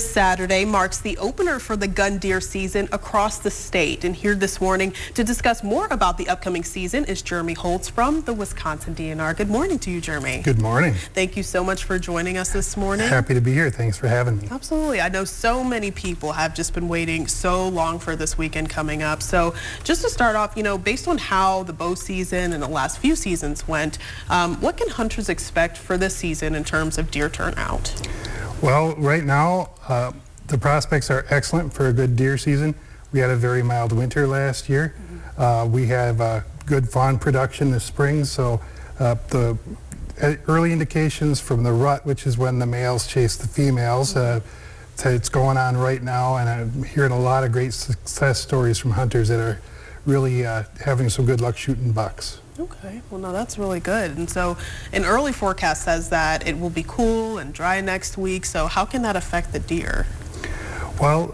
Saturday marks the opener for the gun deer season across the state. And here this morning to discuss more about the upcoming season is Jeremy Holtz from the Wisconsin DNR. Good morning to you, Jeremy. Good morning. Thank you so much for joining us this morning. Happy to be here. Thanks for having me. Absolutely. I know so many people have just been waiting so long for this weekend coming up. So just to start off, based on how the bow season and the last few seasons went, what can hunters expect for this season in terms of deer turnout? Well, right now, the prospects are excellent for a good deer season. We had a very mild winter last year. We have good fawn production this spring, so the early indications from the rut, which is when the males chase the females, it's going on right now, and I'm hearing a lot of great success stories from hunters that are really having some good luck shooting bucks. Okay, well, no, that's really good. And so an early forecast says that it will be cool and dry next week. So how can that affect the deer? Well,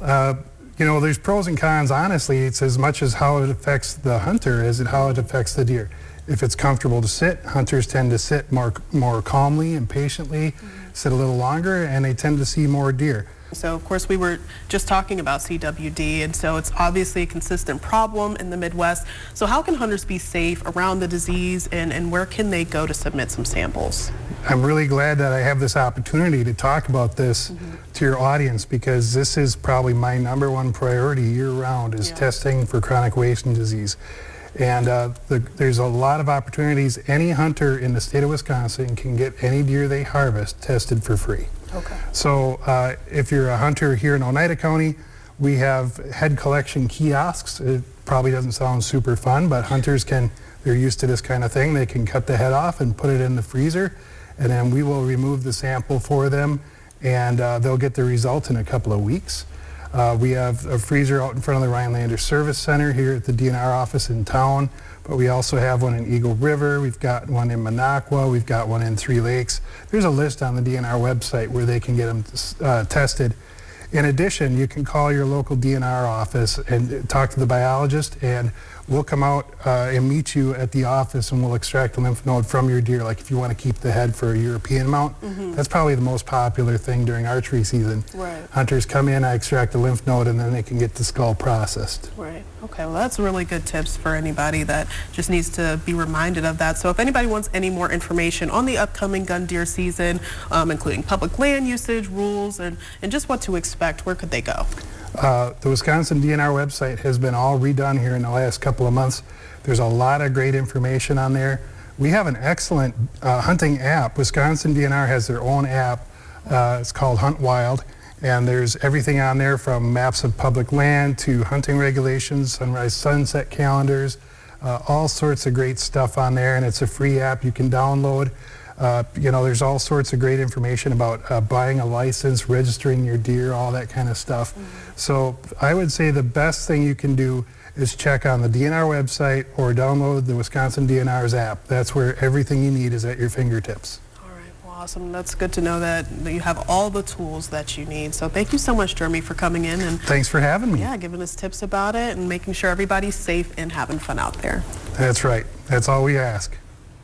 there's pros and cons. Honestly, it's as much as how it affects the hunter as how it affects the deer. If it's comfortable to sit, hunters tend to sit more calmly and patiently, sit a little longer, and they tend to see more deer. So, of course, we were just talking about CWD, and so it's obviously a consistent problem in the Midwest. So how can hunters be safe around the disease, and where can they go to submit some samples? I'm really glad that I have this opportunity to talk about this to your audience, because this is probably my #1 priority year-round is testing for chronic wasting disease. And there's a lot of opportunities. Any hunter in the state of Wisconsin can get any deer they harvest tested for free. Okay. So if you're a hunter here in Oneida County, we have head collection kiosks. It probably doesn't sound super fun, but hunters they're used to this kind of thing. They can cut the head off and put it in the freezer, and then we will remove the sample for them, and they'll get the result in a couple of weeks. We have a freezer out in front of the Rhinelander Service Center here at the DNR office in town, but we also have one in Eagle River, we've got one in Minocqua, we've got one in Three Lakes. There's a list on the DNR website where they can get them tested. In addition, you can call your local DNR office and talk to the biologist, and we'll come out and meet you at the office, and we'll extract a lymph node from your deer. Like if you want to keep the head for a European mount, that's probably the most popular thing during archery season. Right. Hunters come in, I extract a lymph node, and then they can get the skull processed. Right. Okay, well, that's really good tips for anybody that just needs to be reminded of that. So if anybody wants any more information on the upcoming gun deer season, including public land usage, rules, and just what to expect, where could they go? The Wisconsin DNR website has been all redone here in the last couple of months. There's a lot of great information on there. We have an excellent hunting app. Wisconsin DNR has their own app. It's called Hunt Wild, and there's everything on there from maps of public land to hunting regulations, sunrise sunset calendars, all sorts of great stuff on there, and it's a free app you can download. There's all sorts of great information about buying a license, registering your deer, all that kind of stuff. So I would say the best thing you can do is check on the DNR website or download the Wisconsin DNR's app. That's where everything you need is at your fingertips. All right, well, awesome. That's good to know that you have all the tools that you need. So thank you so much, Jeremy, for coming in. And thanks for having me. Yeah, giving us tips about it and making sure everybody's safe and having fun out there. That's right. That's all we ask.